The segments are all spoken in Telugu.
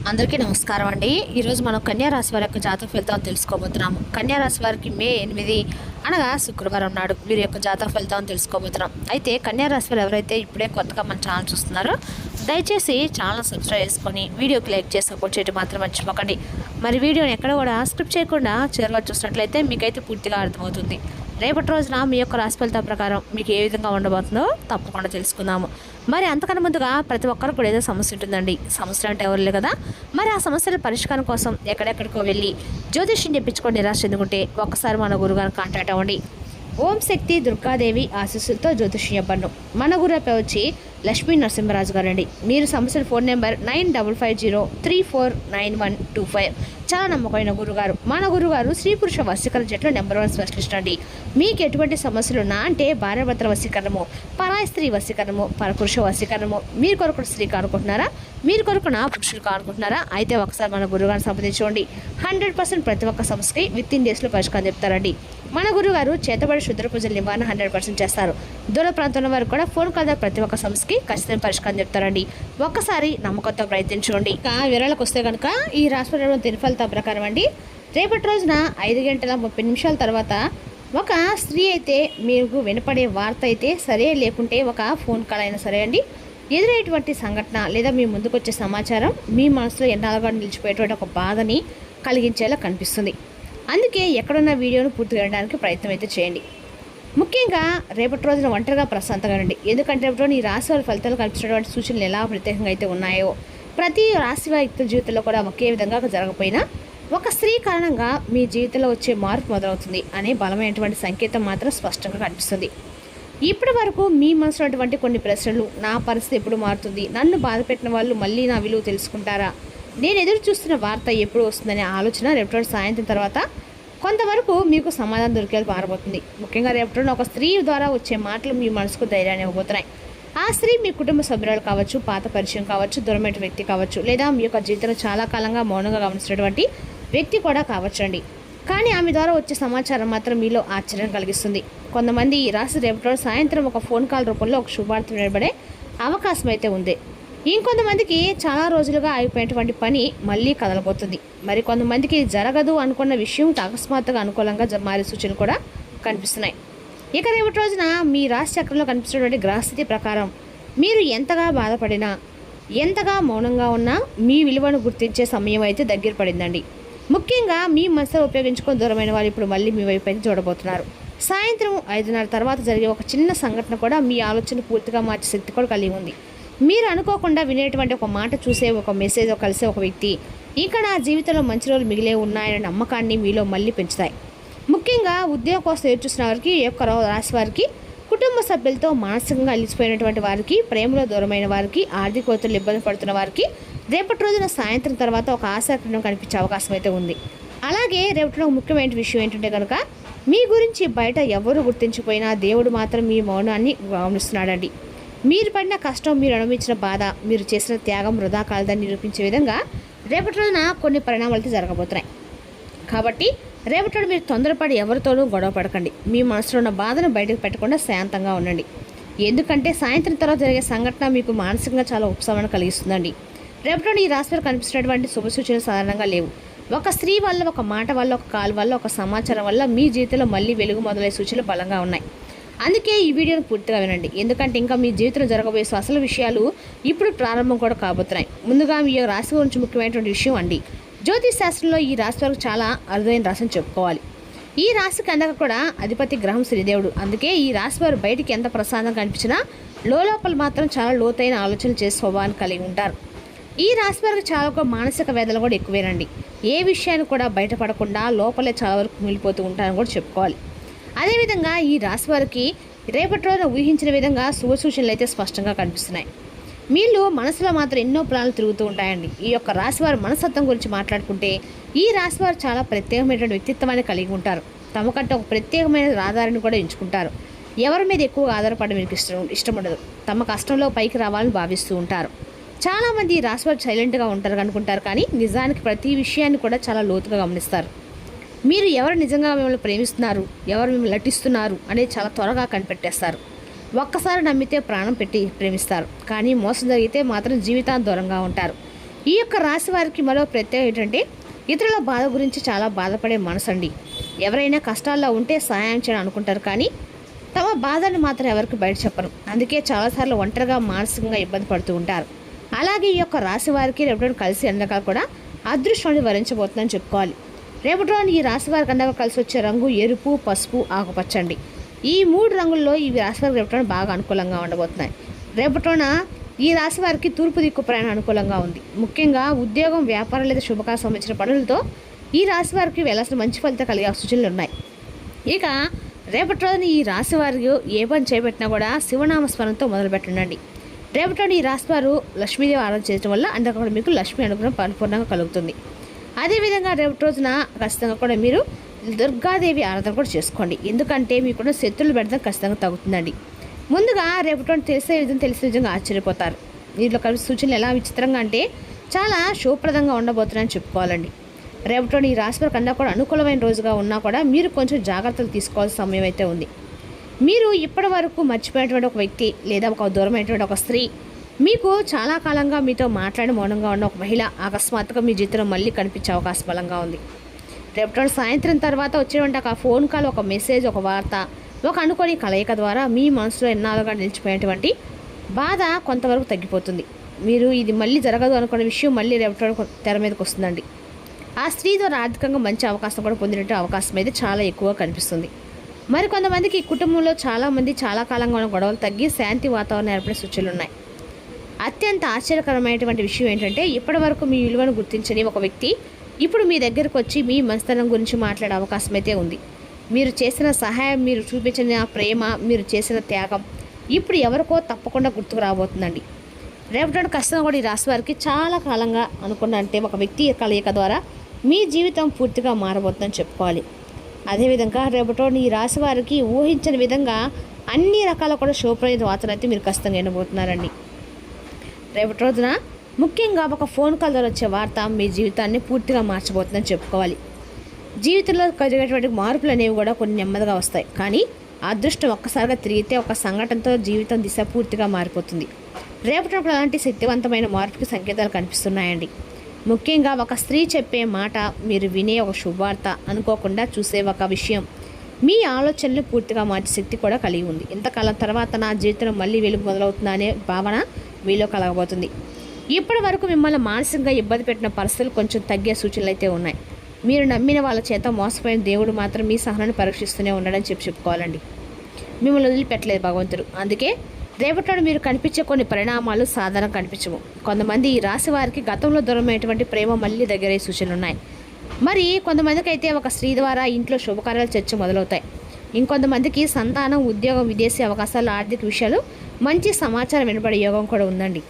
అందరికీ నమస్కారం అండి. ఈరోజు మనం కన్యా రాశి వారి యొక్క జాతక ఫలితాలను తెలుసుకోబోతున్నాము. కన్యా రాశి వారికి మే 8 అనగా శుక్రవారం నాడు వీరి యొక్క జాతక ఫలితాలను తెలుసుకోబోతున్నాం. అయితే కన్యా రాశి వారు ఎవరైతే ఇప్పుడే కొత్తగా మన ఛానల్ చూస్తున్నారో దయచేసి ఛానల్ సబ్స్క్రైబ్ చేసుకొని వీడియోకి లైక్ చేసి సపోర్ట్ చేయడం మాత్రం మర్చిపోకండి. మరి వీడియోని ఎక్కడ కూడా స్క్రిప్ట్ చేయకుండా చివరిగా చూసినట్లయితే మీకైతే పూర్తిగా అర్థమవుతుంది. రేపటి రోజున మీ యొక్క రాశి ఫలితాల ప్రకారం మీకు ఏ విధంగా ఉండబోతుందో తప్పకుండా తెలుసుకుందాము. మరి అంతకన్నా ముందుగా ప్రతి ఒక్కరు కూడా ఏదో సమస్య ఉంటుందండి. సమస్యలు అంటే ఎవరు కదా. మరి ఆ సమస్యల పరిష్కారం కోసం ఎక్కడెక్కడికో వెళ్ళి జ్యోతిష్యం చెప్పించుకొని నిరాశ చెందుకుంటే ఒక్కసారి మన గురుగారిని కాంటాక్ట్ అవ్వండి. ఓం శక్తి దుర్గాదేవి ఆశీస్సులతో జ్యోతిష్యం చెప్పండి. మన గురుపై వచ్చి లక్ష్మీ నరసింహరాజు గారండి. మీరు సమస్యల ఫోన్ నెంబర్ 9550349125. చాలా నమ్మకమైన గురుగారు. మన గురుగారు స్త్రీ పురుష వశీకరణ జట్లో నెంబర్ 1 స్పెషలిస్ట్ అండి. మీకు ఎటువంటి సమస్యలు ఉన్నా అంటే భార్యాభర్తల వశీకరణము, పరాయి స్త్రీ వశీకరణము, పరపురుష వశీకరణము, మీరు కొరకు స్త్రీ కానుకుంటున్నారా, మీరు కొరకు నా పురుషులు కానుకుంటున్నారా, అయితే ఒకసారి మన గురుగారిని సంప్రదించుకోండి. 100% ప్రతి ఒక్క సమస్యకి విత్ ఇన్ డేస్లో పరిష్కారం చెప్తారండి. మన గురుగారు చేతబడి శుద్ర పూజల నివారణ 100% చేస్తారు. దూర ప్రాంతంలో వారు కూడా ఫోన్ కాల్ ద్వారా ప్రతి ఒక్క సమస్యకి ఖచ్చితంగా పరిష్కారం చెప్తారండి. ఒక్కసారి నమ్మకంతో ప్రయత్నించుకోండి. ఇంకా వివరాలకు వస్తే కనుక ఈ రాశి దినఫలితాల ప్రకారం అండి, రేపటి రోజున 5:30 తర్వాత ఒక స్త్రీ అయితే మీకు వినపడే వార్త అయితే సరే, లేకుంటే ఒక ఫోన్ కాల్ అయినా సరే అండి, ఎదురయ్యేటువంటి సంఘటన లేదా మీ ముందుకు వచ్చే సమాచారం మీ మనసులో ఎన్నాళ్ళుగా నిలిచిపోయేటువంటి ఒక బాధని కలిగించేలా కనిపిస్తుంది. అందుకే ఎక్కడున్న వీడియోను పూర్తి చేయడానికి ప్రయత్నం అయితే చేయండి. ముఖ్యంగా రేపటి రోజున ఒంటరిగా ప్రశాంతంగా రండి. ఎందుకంటే రేపటి ఈ రాశి వారి ఫలితాలు కనిపించినటువంటి సూచనలు ఎలా ప్రత్యేకంగా అయితే ఉన్నాయో ప్రతి రాశి వారి వ్యక్తుల జీవితంలో కూడా ఒకే విధంగా జరగకపోయినా ఒక స్త్రీ కారణంగా మీ జీవితంలో వచ్చే మార్పు మొదలవుతుంది అనే బలమైనటువంటి సంకేతం మాత్రం స్పష్టంగా కనిపిస్తుంది. ఇప్పటి వరకు మీ మనసులో ఉన్నటువంటి కొన్ని ప్రశ్నలు, నా పరిస్థితి ఎప్పుడు మారుతుంది, నన్ను బాధపెట్టిన వాళ్ళు మళ్ళీ నా విలువ తెలుసుకుంటారా, నేను ఎదురు చూస్తున్న వార్త ఎప్పుడు వస్తుందనే ఆలోచన రేపటి సాయంత్రం తర్వాత కొంతవరకు మీకు సమాధానం దొరికేది మారబోతుంది. ముఖ్యంగా రేపటి ఒక స్త్రీ ద్వారా వచ్చే మాటలు మీ మనసుకు ధైర్యాన్ని ఇవ్వబోతున్నాయి. ఆ స్త్రీ మీ కుటుంబ సభ్యురాలు కావచ్చు, పాత పరిచయం కావచ్చు, దూరమైన వ్యక్తి కావచ్చు, లేదా మీ యొక్క జీవితంలో చాలా కాలంగా మౌనంగా గమనించినటువంటి వ్యక్తి కూడా కావచ్చండి. కానీ ఆమె ద్వారా వచ్చే సమాచారం మాత్రం మీలో ఆశ్చర్యం కలిగిస్తుంది. కొంతమంది ఈ రాశి రేపటి సాయంత్రం ఒక ఫోన్ కాల్ రూపంలో ఒక శుభార్త నిలబడే అవకాశం అయితే ఉంది. ఇంకొంతమందికి చాలా రోజులుగా అయిపోయినటువంటి పని మళ్ళీ కదలబోతుంది. మరి కొంతమందికి జరగదు అనుకున్న విషయం అకస్మాత్తుగా అనుకూలంగా మారే సూచనలు కూడా కనిపిస్తున్నాయి. ఇక రేపటి రోజున మీ రాశి చక్రంలో కనిపిస్తున్నటువంటి గ్రహస్థితి ప్రకారం మీరు ఎంతగా బాధపడినా, ఎంతగా మౌనంగా ఉన్నా మీ విలువను గుర్తించే సమయం అయితే దగ్గర పడిందండి. ముఖ్యంగా మీ మనసులో ఉపయోగించుకొని దూరమైన వాళ్ళు ఇప్పుడు మళ్ళీ మీ వైపు అయితే చూడబోతున్నారు. సాయంత్రం 5:30 తర్వాత జరిగే ఒక చిన్న సంఘటన కూడా మీ ఆలోచన పూర్తిగా మార్చే శక్తి కూడా కలిగి ఉంది. మీరు అనుకోకుండా వినేటువంటి ఒక మాట, చూసే ఒక మెసేజ్, కలిసే ఒక వ్యక్తి ఇంకా నా జీవితంలో మంచి రోజులు మిగిలే ఉన్నాయనే నమ్మకాన్ని మీలో మళ్ళీ పెంచుతాయి. ముఖ్యంగా ఉద్యోగం కోసం ఎదురుచూసిన వారికి, ఈ యొక్క రాశి వారికి, కుటుంబ సభ్యులతో మానసికంగా అలిసిపోయినటువంటి వారికి, ప్రేమలో దూరమైన వారికి, ఆర్థిక ఒత్తిళ్లు ఇబ్బంది పడుతున్న వారికి రేపటి రోజున సాయంత్రం తర్వాత ఒక ఆశాకిరణం కనిపించే అవకాశం అయితే ఉంది. అలాగే రేపటిలో ముఖ్యమైన విషయం ఏంటంటే కనుక మీ గురించి బయట ఎవరు గుర్తించిపోయినా దేవుడు మాత్రం మీ మౌనాన్ని గమనిస్తున్నాడండి. మీరు పడిన కష్టం, మీరు అనుభవించిన బాధ, మీరు చేసిన త్యాగం వృధా కాలదని నిరూపించే విధంగా రేపటి రోజున కొన్ని పరిణామాలు జరగబోతున్నాయి. కాబట్టి రేపటి రోజు మీరు తొందరపడి ఎవరితోనూ గొడవ పడకండి. మీ మనసులో ఉన్న బాధను బయటకు పెట్టకుండా శాంతంగా ఉండండి. ఎందుకంటే సాయంత్రం తర్వాత జరిగే సంఘటన మీకు మానసికంగా చాలా ఉపశమనం కలిగిస్తుందండి. రేపటి ఈ రాశి వారు కనిపిస్తున్నటువంటి శుభ సూచనలు సాధారణంగా లేవు. ఒక స్త్రీ వల్ల, ఒక మాట వల్ల, ఒక కాల్ వల్ల, ఒక సమాచారం వల్ల మీ జీవితంలో మళ్ళీ వెలుగు మొదలయ్యే సూచనలు బలంగా ఉన్నాయి. అందుకే ఈ వీడియోను పూర్తిగా వినండి. ఎందుకంటే ఇంకా మీ జీవితంలో జరగబోయే అసలు విషయాలు ఇప్పుడు ప్రారంభం కూడా కాబోతున్నాయి. ముందుగా మీ రాశి గురించి ముఖ్యమైనటువంటి విషయం అండి, జ్యోతిష్ శాస్త్రంలో ఈ రాశి వారికి చాలా అరుదైన రాశిని చెప్పుకోవాలి. ఈ రాశికి అందక కూడా అధిపతి గ్రహం శ్రీదేవుడు. అందుకే ఈ రాశి వారు బయటికి ఎంత ప్రశాంతం కనిపించినా లోపల మాత్రం చాలా లోతైన ఆలోచనలు చేసే స్వభావాన్ని కలిగి ఉంటారు. ఈ రాశి వారికి చాలా మానసిక వేదనలు కూడా ఎక్కువేనండి. ఏ విషయాన్ని కూడా బయటపడకుండా లోపలే చాలా వరకు మిగిలిపోతూ ఉంటారని కూడా చెప్పుకోవాలి. అదేవిధంగా ఈ రాశి వారికి రేపటి రోజున ఊహించిన విధంగా శుభ సూచనలు అయితే స్పష్టంగా కనిపిస్తున్నాయి. వీళ్ళు మనసులో మాత్రం ఎన్నో ప్లాన్లు తిరుగుతూ ఉంటాయండి. ఈ యొక్క రాశి వారి మనస్తత్వం గురించి మాట్లాడుకుంటే ఈ రాశి వారు చాలా ప్రత్యేకమైనటువంటి వ్యక్తిత్వాన్ని కలిగి ఉంటారు. తమకంటే ఒక ప్రత్యేకమైన ఆధారాన్ని కూడా ఎంచుకుంటారు. ఎవరి మీద ఎక్కువగా ఆధారపడడం మీకు ఇష్టం ఉండదు. తమ కష్టంలో పైకి రావాలని భావిస్తూ ఉంటారు. చాలామంది ఈ రాశి వారు సైలెంట్గా ఉంటారు అనుకుంటారు, కానీ నిజానికి ప్రతి విషయాన్ని కూడా చాలా లోతుగా గమనిస్తారు. మీరు ఎవరు నిజంగా మిమ్మల్ని ప్రేమిస్తున్నారు, ఎవరు మిమ్మల్ని నటిస్తున్నారు అనేది చాలా త్వరగా కనిపెట్టేస్తారు. ఒక్కసారి నమ్మితే ప్రాణం పెట్టి ప్రేమిస్తారు, కానీ మోసం జరిగితే మాత్రం జీవితాన్ని దూరంగా ఉంటారు. ఈ యొక్క రాశి వారికి మరో ప్రత్యేకత ఏంటంటే ఇతరుల బాధ గురించి చాలా బాధపడే మనసండి. ఎవరైనా కష్టాల్లో ఉంటే సహాయం చేయాలని అనుకుంటారు, కానీ తమ బాధను మాత్రం ఎవరికి బయట చెప్పరు. అందుకే చాలాసార్లు ఒంటరిగా మానసికంగా ఇబ్బంది పడుతూ ఉంటారు. అలాగే ఈ యొక్క రాశి వారికి రేపటి కలిసి ఎండకాలు కూడా అదృష్టాన్ని వరించబోతుందని చెప్పుకోవాలి. రేపటి రోజున ఈ రాశి వారికి అండగా కలిసి వచ్చే రంగు ఎరుపు, పసుపు, ఆకుపచ్చండి. ఈ 3 రంగుల్లో ఈ రాశి వారికి రేపటి బాగా అనుకూలంగా ఉండబోతున్నాయి. రేపటిన ఈ రాశి వారికి తూర్పు దిక్కు ప్రయాణం అనుకూలంగా ఉంది. ముఖ్యంగా ఉద్యోగం, వ్యాపారం లేదా శుభకార్యం సంబంధించిన పనులతో ఈ రాశి వారికి వెళ్ళాల్సిన మంచి ఫలితం కలిగే సూచనలు ఉన్నాయి. ఇక రేపటి రోజున ఈ రాశి వారికి ఏ పని చేపట్టినా కూడా శివనామ స్మరణతో మొదలు పెట్టండి. రేపటి రోజున ఈ రాశి వారు లక్ష్మీదేవి ఆరాధన చేయడం వల్ల అందులో మీకు లక్ష్మీ అనుగ్రహం పరిపూర్ణంగా కలుగుతుంది. అదేవిధంగా రేపటి రోజున ఖచ్చితంగా కూడా మీరు దుర్గాదేవి ఆరాధన కూడా చేసుకోండి. ఎందుకంటే మీకున్న శత్రువులు పెడతాం ఖచ్చితంగా తగ్గుతుందండి. ముందుగా రేపటి తెలిసిన విధంగా ఆశ్చర్యపోతారు. దీంట్లో కలిసి సూచనలు ఎలా విచిత్రంగా అంటే చాలా శుభప్రదంగా ఉండబోతున్నాయని చెప్పుకోవాలండి. రేపటి ఈ రాశి వారి కన్నా కూడా అనుకూలమైన రోజుగా ఉన్నా కూడా మీరు కొంచెం జాగ్రత్తలు తీసుకోవాల్సిన సమయం అయితే ఉంది. మీరు ఇప్పటి వరకు మర్చిపోయినటువంటి ఒక వ్యక్తి లేదా ఒక దూరమైనటువంటి ఒక స్త్రీ, మీకు చాలా కాలంగా మీతో మాట్లాడి మౌనంగా ఉన్న ఒక మహిళ అకస్మాత్తుగా మీ జీవితంలో మళ్ళీ కనిపించే అవకాశం బలంగా ఉంది. రేపటి సాయంత్రం తర్వాత వచ్చేటువంటి ఒక ఫోన్ కాల్, ఒక మెసేజ్, ఒక వార్త, ఒక అనుకోని కలయిక ద్వారా మీ మనసులో ఎన్నాళ్ళుగా నిలిచిపోయినటువంటి బాధ కొంతవరకు తగ్గిపోతుంది. మీరు ఇది మళ్ళీ జరగదు అనుకున్న విషయం మళ్ళీ రేపటి తెర మీదకి వస్తుందండి. ఆ స్త్రీ ద్వారా ఆర్థికంగా మంచి అవకాశం కూడా పొందినట్టు అవకాశం అయితే చాలా ఎక్కువగా కనిపిస్తుంది. మరి కొంతమందికి కుటుంబంలో చాలామంది చాలా కాలంగా ఉన్న గొడవలు తగ్గి శాంతి వాతావరణం ఏర్పడే సూచనలు ఉన్నాయి. అత్యంత ఆశ్చర్యకరమైనటువంటి విషయం ఏంటంటే ఇప్పటి వరకు మీ విలువను గుర్తించని ఒక వ్యక్తి ఇప్పుడు మీ దగ్గరకు వచ్చి మీ మంచితనం గురించి మాట్లాడే అవకాశం అయితే ఉంది. మీరు చేసిన సహాయం, మీరు చూపించిన ప్రేమ, మీరు చేసిన త్యాగం ఇప్పుడు ఎవరికో తప్పకుండా గుర్తుకు రాబోతుందండి. రేపటి కష్టం కూడా ఈ రాశి వారికి చాలా కాలంగా అనుకున్న అంటే ఒక వ్యక్తి కలయిక ద్వారా మీ జీవితం పూర్తిగా మారబోతుందని చెప్పుకోవాలి. అదేవిధంగా రేపటి ఈ రాశి వారికి ఊహించిన విధంగా అన్ని రకాల కూడా శుభప్రద వార్తలు అయితే మీరు ఖచ్చితంగా వినబోతున్నారండి. రేపటి రోజున ముఖ్యంగా ఒక ఫోన్ కాల్ ద్వారా వచ్చే వార్త మీ జీవితాన్ని పూర్తిగా మార్చబోతుందని చెప్పుకోవాలి. జీవితంలో కలిగేటువంటి మార్పులు అనేవి కూడా కొన్ని నెమ్మదిగా వస్తాయి, కానీ అదృష్టం ఒక్కసారిగా తిరిగితే ఒక సంఘటనతో జీవితం దిశ పూర్తిగా మారిపోతుంది. రేపటి అలాంటి శక్తివంతమైన మార్పుకి సంకేతాలు కనిపిస్తున్నాయండి. ముఖ్యంగా ఒక స్త్రీ చెప్పే మాట, మీరు వినే ఒక శుభవార్త, అనుకోకుండా చూసే ఒక విషయం మీ ఆలోచనలు పూర్తిగా మార్చే శక్తి కూడా కలిగి ఉంది. ఇంతకాలం తర్వాత నా జీవితంలో మళ్ళీ వెలుగు మొదలవుతుందా అనే భావన మీలో కలగబోతుంది. ఇప్పటి వరకు మిమ్మల్ని మానసికంగా ఇబ్బంది పెట్టిన పరిస్థితులు కొంచెం తగ్గే సూచనలు అయితే ఉన్నాయి. మీరు నమ్మిన వాళ్ళ చేత మోసపోయిన దేవుడు మాత్రం మీ సహనాన్ని పరీక్షిస్తూనే ఉండడని చెప్పుకోవాలండి. మిమ్మల్ని వదిలిపెట్టలేదు భగవంతుడు. అందుకే రేపటి మీరు కనిపించే కొన్ని పరిణామాలు సాధారణంగా కనిపించవు. కొంతమంది ఈ రాశి వారికి గతంలో దూరమైనటువంటి ప్రేమ మళ్ళీ దగ్గరయ్యే సూచనలు ఉన్నాయి. మరి కొంతమందికి అయితే ఒక స్త్రీ ద్వారా ఇంట్లో శుభకార్యాలు చర్చ మొదలవుతాయి. ఇంకొంతమందికి సంతానం, ఉద్యోగం, విదేశీ అవకాశాలు, ఆర్థిక విషయాలు, మంచి సమాచారం వినబడే యోగం కూడా ఉందండి.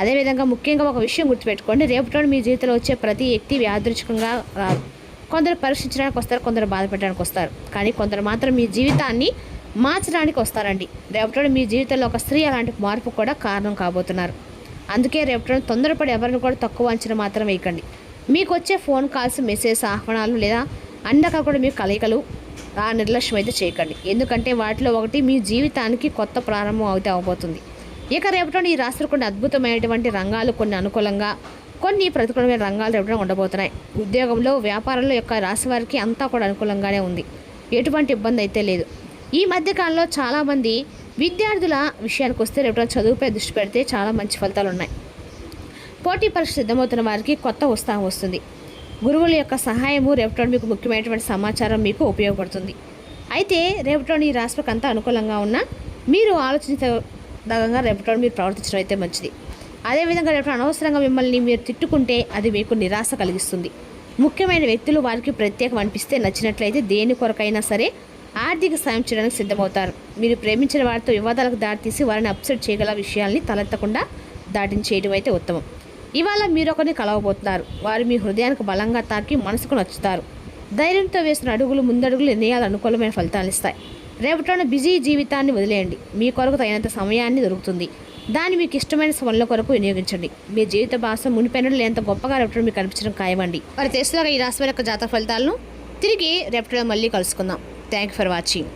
అదేవిధంగా ముఖ్యంగా ఒక విషయం గుర్తుపెట్టుకోండి, రేపటి మీ జీవితంలో వచ్చే ప్రతి వ్యక్తి యాదృచ్ఛికంగా రారు. కొందరు పరీక్షించడానికి వస్తారు, కొందరు బాధపెట్టడానికి వస్తారు, కానీ కొందరు మాత్రం మీ జీవితాన్ని మార్చడానికి వస్తారండి. రేపటి మీ జీవితంలో ఒక స్త్రీ అలాంటి మార్పు కూడా కారణం కాబోతున్నారు. అందుకే రేపటి తొందరపడి ఎవరిని కూడా తక్కువ అంచనా మాత్రం వేయకండి. మీకు వచ్చే ఫోన్ కాల్స్, మెసేజ్, ఆహ్వానాలు లేదా అందాక కూడా మీ కలయికలు ఆ నిర్లక్ష్యం అయితే చేయకండి. ఎందుకంటే వాటిలో ఒకటి మీ జీవితానికి కొత్త ప్రారంభం అయితే అవబోతుంది. ఇక రేపటి ఈ రాశి కొన్ని అద్భుతమైనటువంటి రంగాలు, కొన్ని అనుకూలంగా, కొన్ని ప్రతికూలమైన రంగాలు రేపటి ఉండబోతున్నాయి. ఉద్యోగంలో, వ్యాపారంలో యొక్క రాశి వారికి అంతా కూడా అనుకూలంగానే ఉంది. ఎటువంటి ఇబ్బంది అయితే లేదు. ఈ మధ్యకాలంలో చాలామంది విద్యార్థుల విషయానికి వస్తే రేపటి చదువుపై దృష్టి పెడితే చాలా మంచి ఫలితాలు ఉన్నాయి. పోటీ పరీక్ష సిద్ధమవుతున్న వారికి కొత్త ఉత్సాహం వస్తుంది. గురువుల యొక్క సహాయము రేపటి మీకు ముఖ్యమైనటువంటి సమాచారం మీకు ఉపయోగపడుతుంది. అయితే రేపటి ఈ రాశికి అంతా అనుకూలంగా ఉన్న మీరు ఆలోచించదగంగా రేపటి మీరు ప్రవర్తించడం అయితే మంచిది. అదేవిధంగా రేపటి అనవసరంగా మిమ్మల్ని మీరు తిట్టుకుంటే అది మీకు నిరాశ కలిగిస్తుంది. ముఖ్యమైన వ్యక్తులు వారికి ప్రత్యేకం అనిపిస్తే నచ్చినట్లయితే దేని కొరకైనా సరే ఆర్థిక సాయం చేయడానికి సిద్ధమవుతారు. మీరు ప్రేమించిన వారితో వివాదాలకు దారితీసి వారిని అప్సెట్ చేయగల విషయాల్ని తలెత్తకుండా దాటించేయడం అయితే ఉత్తమం. ఇవాళ మీరు ఒకరిని కలవబోతున్నారు. వారు మీ హృదయానికి బలంగా తాకి మనసుకు నచ్చుతారు. ధైర్యంతో వేసిన అడుగులు, ముందడుగులు నిర్ణయాలు అనుకూలమైన ఫలితాలు ఇస్తాయి. రేపటిన బిజీ జీవితాన్ని వదిలేయండి. మీ కొరకు తగినంత సమయాన్ని దొరుకుతుంది. దాన్ని మీకు ఇష్టమైన పనుల కొరకు వినియోగించండి. మీ జీవిత భాష మునిపెన్నడూ లేనంత గొప్పగా రేపటి మీకు కనిపించడం ఖాయమండి. మరి తెలుసులాగా ఈ రాశి యొక్క జాతక ఫలితాలను తిరిగి రేపటిలో మళ్ళీ కలుసుకుందాం. Thank you for watching.